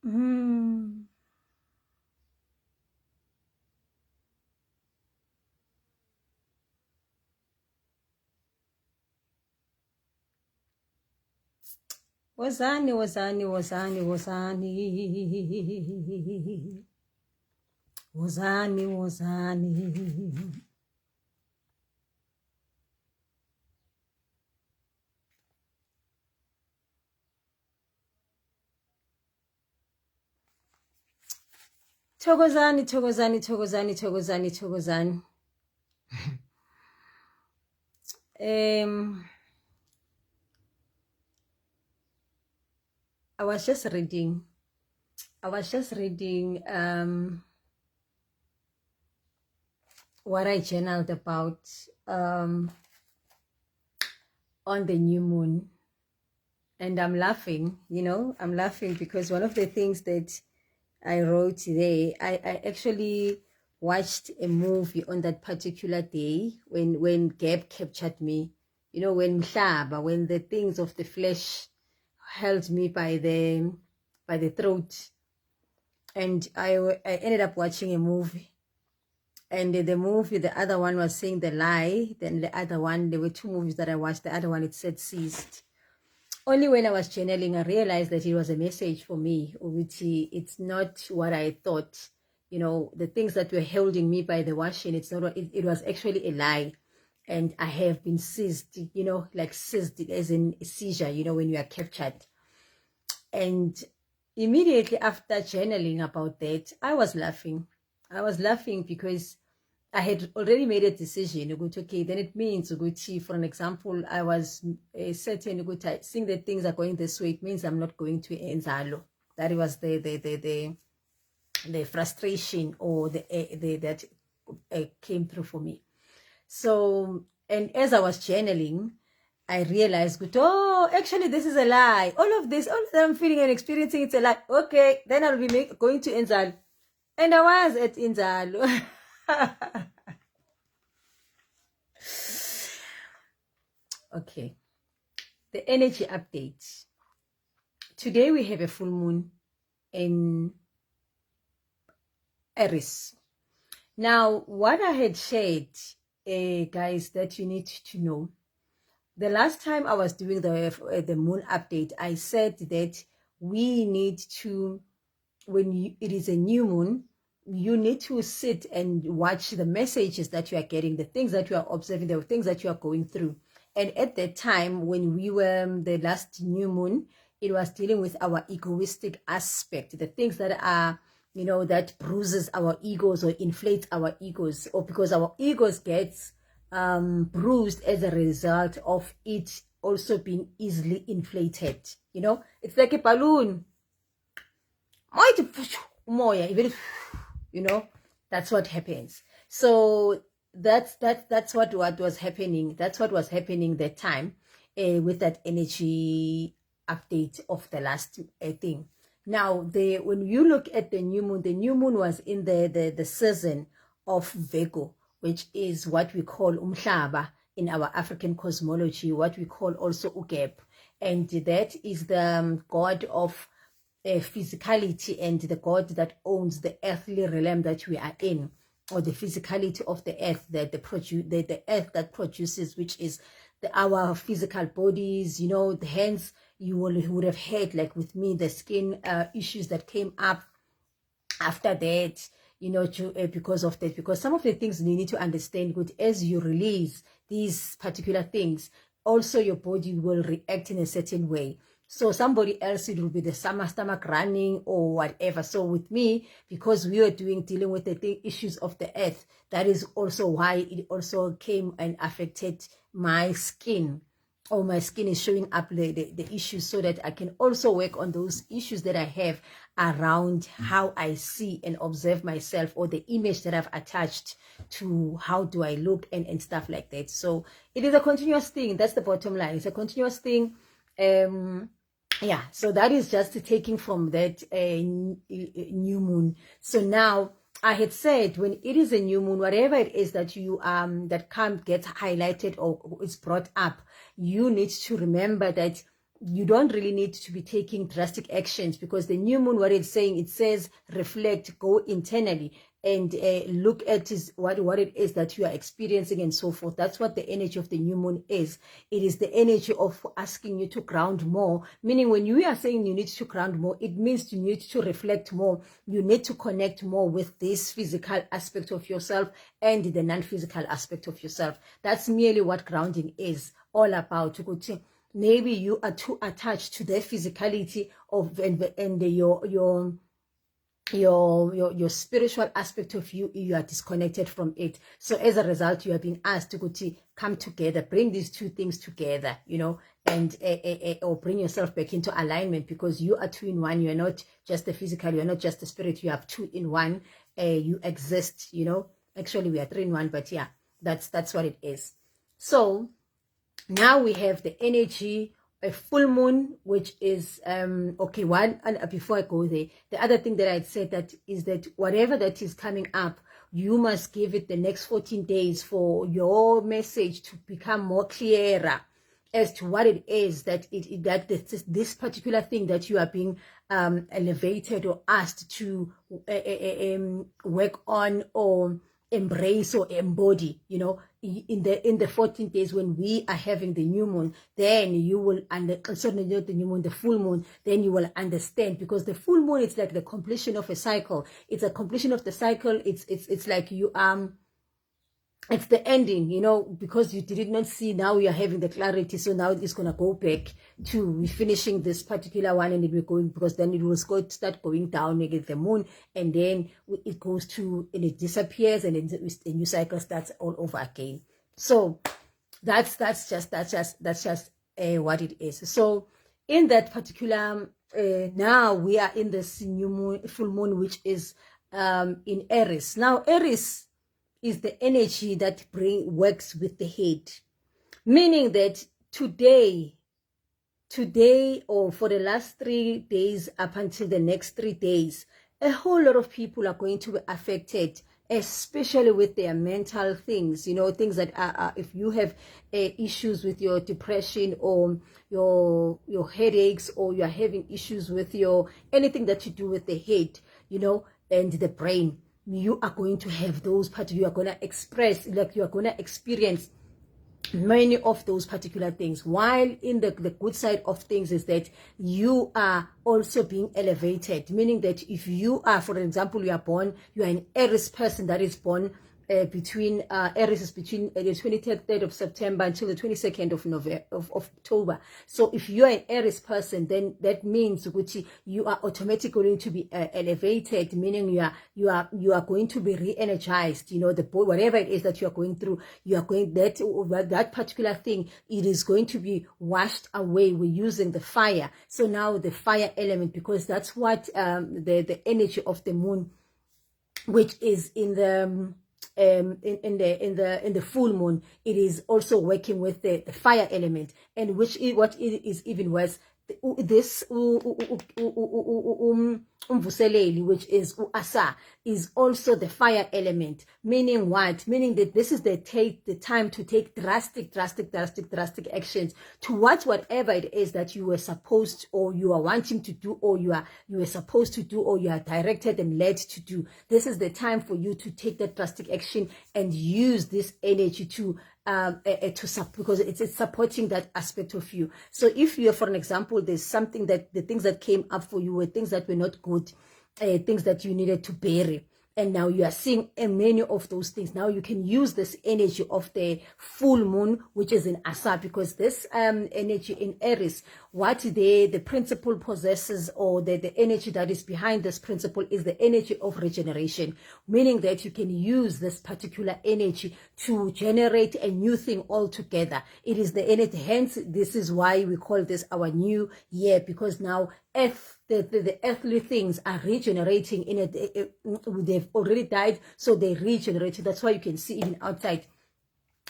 Mm. Wozani, wozani, wozani, wozani. Wozani, wozani. Thokozani, thokozani, thokozani, thokozani, thokozani. Um, I was just reading. What I journaled about on the new moon. And I'm laughing, I'm laughing because one of the things that I wrote today, I actually watched a movie on that particular day when Gab captured me, when Mhlaba, when the things of the flesh held me by the throat. And I ended up watching a movie. And the movie, the other one was saying the lie. Then the other one, there were two movies that I watched. The other one, it said ceased. Only when I was channeling, I realized that it was a message for me, which it's not what I thought. The things that were holding me by the washing, it's not. It was actually a lie, and I have been seized. Like seized as in a seizure. When you are captured. And immediately after journaling about that, I was laughing. I was laughing because I had already made a decision. Okay, then it means, for an example, I was certain, seeing that things are going this way, it means I'm not going to Enzalo. That was the frustration or the that came through for me. So, and as I was channeling, I realized, actually, this is a lie. All of this, all that I'm feeling and experiencing, it's a lie. Okay, then I'll be going to Enzalo. And I was at Enzalo. Okay, the energy update. Today we have a full moon in Aries. Now, what I had shared, guys, that you need to know. The last time I was doing the moon update, I said that we need to, when it is a new moon, you need to sit and watch the messages that you are getting, the things that you are observing, the things that you are going through. And at that time, when we were the last new moon, it was dealing with our egoistic aspect, the things that are, that bruises our egos or inflates our egos, or because our egos gets bruised as a result of it also being easily inflated. It's like a balloon. That's what happens. So that's what was happening. That's what was happening that time with that energy update of the last thing. Now, when you look at the new moon was in the season of Virgo, which is what we call Umhlaba in our African cosmology, what we call also Ugeb. And that is the god of physicality and the god that owns the earthly realm that we are in, or the physicality of the earth, the earth that produces, which is our physical bodies. Hence you would have heard, like with me, the skin issues that came up after that, because of that. Because some of the things you need to understand, good, as you release these particular things, also your body will react in a certain way. So somebody else, it will be the stomach running or whatever. So with me, because we were dealing with the issues of the earth, that is also why it also came and affected my skin. Or my skin is showing up the issues, so that I can also work on those issues that I have around how I see and observe myself, or the image that I've attached to how do I look and stuff like that. So it is a continuous thing. That's the bottom line. It's a continuous thing. Yeah, so that is just taking from that new moon. So now I had said when it is a new moon, whatever it is that you that gets highlighted or is brought up, you need to remember that you don't really need to be taking drastic actions, because the new moon, what it's saying, it says reflect, go internally, and look at what it is that you are experiencing and so forth. That's what the energy of the new moon is. It is the energy of asking you to ground more, meaning when you are saying you need to ground more, it means you need to reflect more. You need to connect more with this physical aspect of yourself and the non-physical aspect of yourself. That's merely what grounding is all about. Maybe you are too attached to the physicality of and your spiritual aspect of you are disconnected from it. So as a result, you are being asked to come together, bring these two things together, and or bring yourself back into alignment, because you are two in one. You are not just the physical, you are not just the spirit, you have two in one. You exist, actually we are three in one, but yeah, that's what it is. So now we have the energy, a full moon, which is okay. One, and before I go there, the other thing that I'd said that is that whatever that is coming up, you must give it the next 14 days for your message to become more clearer as to what it is that this particular thing that you are being elevated or asked to work on or embrace or embody, in the 14 days when we are having the new moon. Then you will certainly not the new moon, the full moon, then you will understand, because the full moon is like the completion of a cycle. It's a completion of the cycle. It's like you it's the ending, because you did not see. Now you're having the clarity, so now it's going to go back to finishing this particular one, and it will going, because then it will start going down again, the moon, and then it goes to, and it disappears, and then the new cycle starts all over again. So that's just what it is. So in that particular now we are in this new moon, full moon, which is in Aries. Now Aries is the energy that works with the head, meaning that today or for the last 3 days up until the next 3 days, a whole lot of people are going to be affected, especially with their mental things, things that are if you have issues with your depression or your headaches, or you're having issues with your anything that you do with the head, and the brain, you are going to have those parts. You are going to express, like you are going to experience many of those particular things. While in the good side of things is that you are also being elevated, meaning that if you are, for example, you are an Aries person that is born between Aries is between the 23rd of September until the 22nd of October. So if you are an Aries person, then that means which you are automatically going to be elevated, meaning you are going to be re-energized. Whatever it is that you are going through, you are going that particular thing, it is going to be washed away. We're using the fire. So now the fire element, because that's what the energy of the moon, which is in the in the full moon, it is also working with the fire element, and what it is even worse, this umvuseleli, which is Asa, is also the fire element. Meaning what? Meaning that this is the time to take drastic actions towards whatever it is that you were supposed, or you are wanting to do, or you were supposed to do, or you are directed and led to do. This is the time for you to take that drastic action and use this energy to because it's supporting that aspect of you. So if you, for an example, there's something that the things that came up for you were things that were not good, things that you needed to bury, and now you are seeing many of those things. Now you can use this energy of the full moon, which is in Asa, because this energy in Aries, what the principle possesses, or the energy that is behind this principle, is the energy of regeneration, meaning that you can use this particular energy to generate a new thing altogether. It is the energy, hence this is why we call this our new year, because now the earthly things are regenerating in it. They've already died, so they regenerate. That's why you can see even outside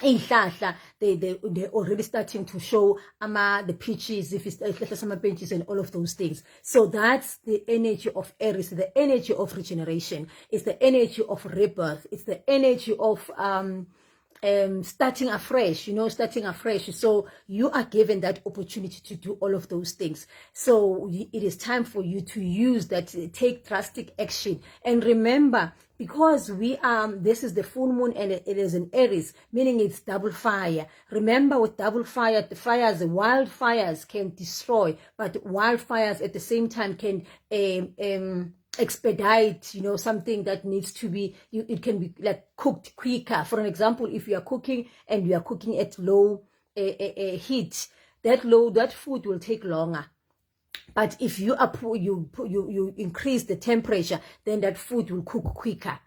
they're already starting to show the peaches, if it's summer benches and all of those things. So that's the energy of Aries, the energy of regeneration. It's the energy of rebirth. It's the energy of starting afresh, starting afresh. So you are given that opportunity to do all of those things. So it is time for you to use that, take drastic action. And remember, because this is the full moon and it is in Aries, meaning it's double fire. Remember, with double fire, the wildfires can destroy, but wildfires at the same time can expedite, something that needs to be, it can be like cooked quicker. For an example, if you are cooking and you are cooking at low heat, that food will take longer. But if you increase the temperature, then that food will cook quicker.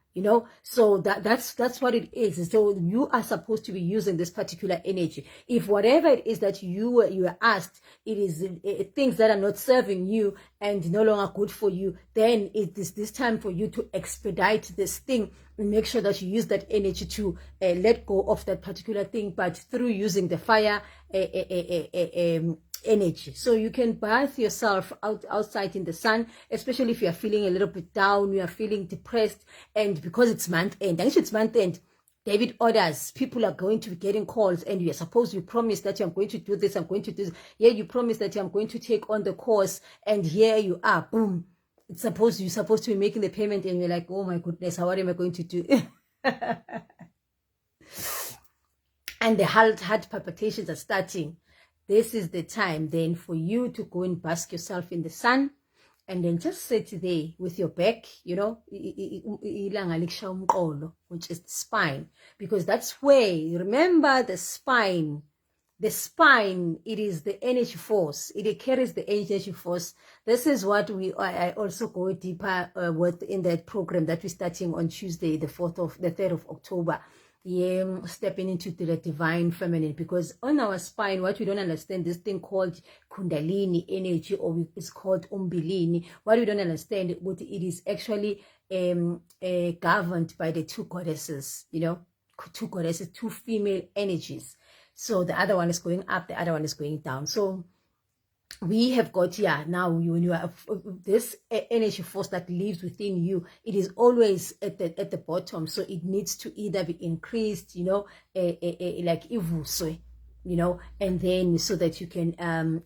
So that's what it is. So you are supposed to be using this particular energy. If whatever it is that you are asked, it is things that are not serving you and no longer good for you, then it is this time for you to expedite this thing and make sure that you use that energy to let go of that particular thing, but through using the fire energy. So you can bath yourself outside in the sun, especially if you are feeling a little bit down, you are feeling depressed, and because it's month end, and it's month end, David orders, people are going to be getting calls, and you promise that I'm going to do this, I'm going to do this. Yeah, you promise that I'm going to take on the course, and here you are, boom. You're supposed to be making the payment, and you're like, oh my goodness, what am I going to do? And the heart palpitations are starting. This is the time then for you to go and bask yourself in the sun, and then just sit there with your back, which is the spine, because that's where, remember, the spine, it is the energy force. It carries the energy force. This is what I also go deeper with in that program that we're starting on Tuesday, the 3rd of October. Yeah, stepping into the divine feminine, because on our spine, what we don't understand, this thing called Kundalini energy, or it's called Umbilini, what we don't understand, it is actually governed by the two goddesses, two female energies. So the other one is going up, the other one is going down. So we have got now, when you have this energy force that lives within you, it is always at the bottom. So it needs to either be increased, like ivuswe, and then so that you can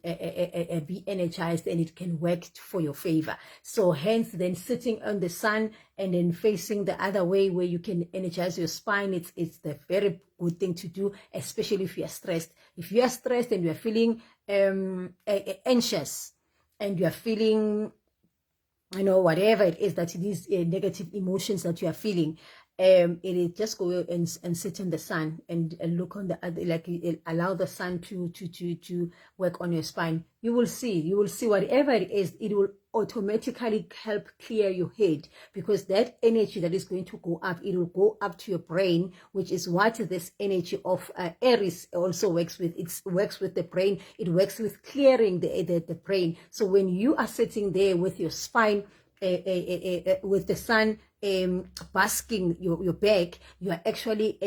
be energized and it can work for your favor. So hence, then sitting on the sun and then facing the other way where you can energize your spine, it's the very good thing to do, especially if you are stressed. If you are stressed and you are feeling anxious, and you are feeling, whatever it is, that these negative emotions that you are feeling, it is just go and sit in the sun and look on the other, like allow the sun to work on your spine. You will see whatever it is, it will automatically help clear your head, because that energy that is going to go up, it will go up to your brain, which is what this energy of Aries also works with. It works with the brain. It works with clearing the brain. So when you are sitting there with your spine, with the sun basking your back, you are actually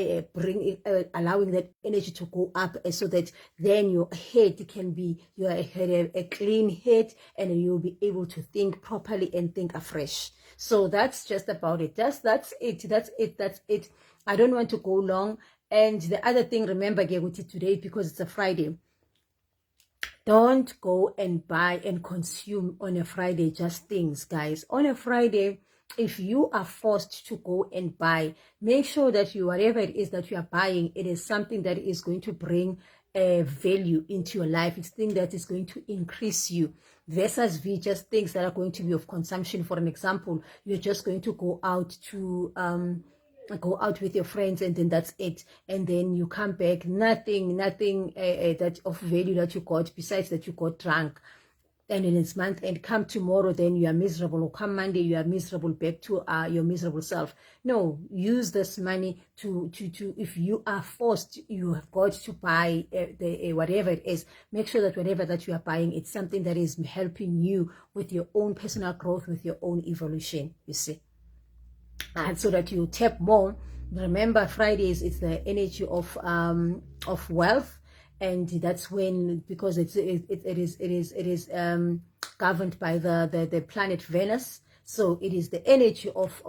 allowing that energy to go up, so that then your head can be, a clean head, and you'll be able to think properly and think afresh. So that's just about it. That's it. I don't want to go long. And the other thing, remember, today, because it's a Friday, don't go and buy and consume on a Friday just things, guys. On a Friday, if you are forced to go and buy, make sure that whatever it is that you are buying, it is something that is going to bring value into your life. It's thing that is going to increase you, versus just things that are going to be of consumption. For an example, you're just going to go out with your friends, and then that's it, and then you come back, nothing that of value that you got, besides that you got drunk, and then it's month, and come tomorrow, then you are miserable, or come Monday, you are miserable, back to your miserable self. No, use this money to if you are forced, you have got to buy whatever it is. Make sure that whatever that you are buying, it's something that is helping you with your own personal growth, with your own evolution, you see. And so that you tap more Remember, Fridays, it's the energy of wealth, and that's when, because it is governed by the planet Venus, so it is the energy of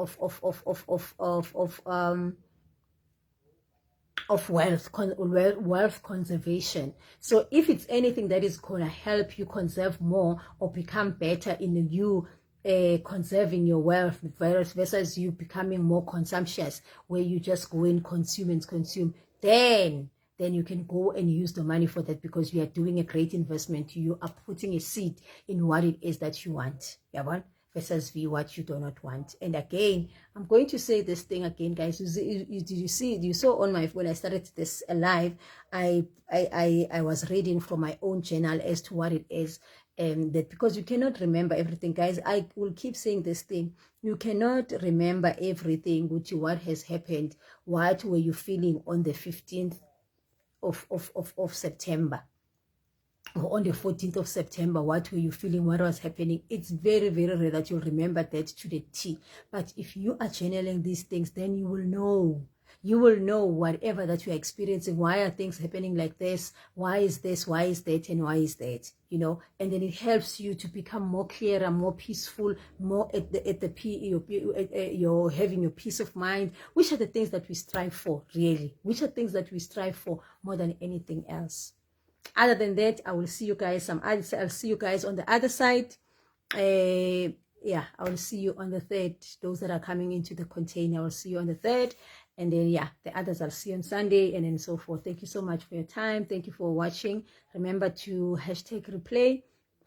wealth conservation. So if it's anything that is going to help you conserve more or become better in you conserving your wealth versus you becoming more consumptious, where you just go and consume, then you can go and use the money for that, because you are doing a great investment. You are putting a seed in what it is that you want. Yeah, versus what you do not want. And again, I'm going to say this thing again, guys. You saw on my, when I started this live, I was reading from my own journal as to what it is. That because you cannot remember everything, guys. I will keep saying this thing. You cannot remember everything, which what has happened. What were you feeling on the 15th of September? Or on the 14th of September, what were you feeling, what was happening? It's very, very rare that you'll remember that to the T. But if you are channeling these things, then you will know. You will know whatever that you're experiencing. Why are things happening like this? Why is this? Why is that? And why is that? You know, and then it helps you to become more clearer, more peaceful, more you're having your peace of mind. Which are the things that we strive for, really? Which are things that we strive for more than anything else? Other than that, I will see you guys I'll see you guys on the other side. Yeah, I will see you on the 3rd. Those that are coming into the container, I will see you on the 3rd. And then, yeah, the others I'll see on Sunday, and then so forth. Thank you so much for your time. Thank you for watching. Remember to #replay.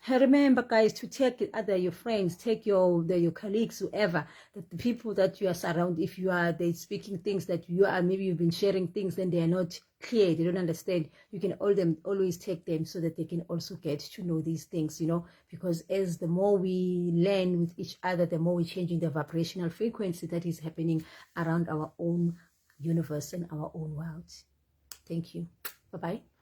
Remember, guys, to take other your friends, take your colleagues, whoever, that the people that you are surrounded. If you are they speaking things that you are, maybe you've been sharing things, then they are not clear, they don't understand. You can always take them, so that they can also get to know these things, you know. Because as the more we learn with each other, the more we're changing the vibrational frequency that is happening around our own universe and our own world. Thank you. Bye bye.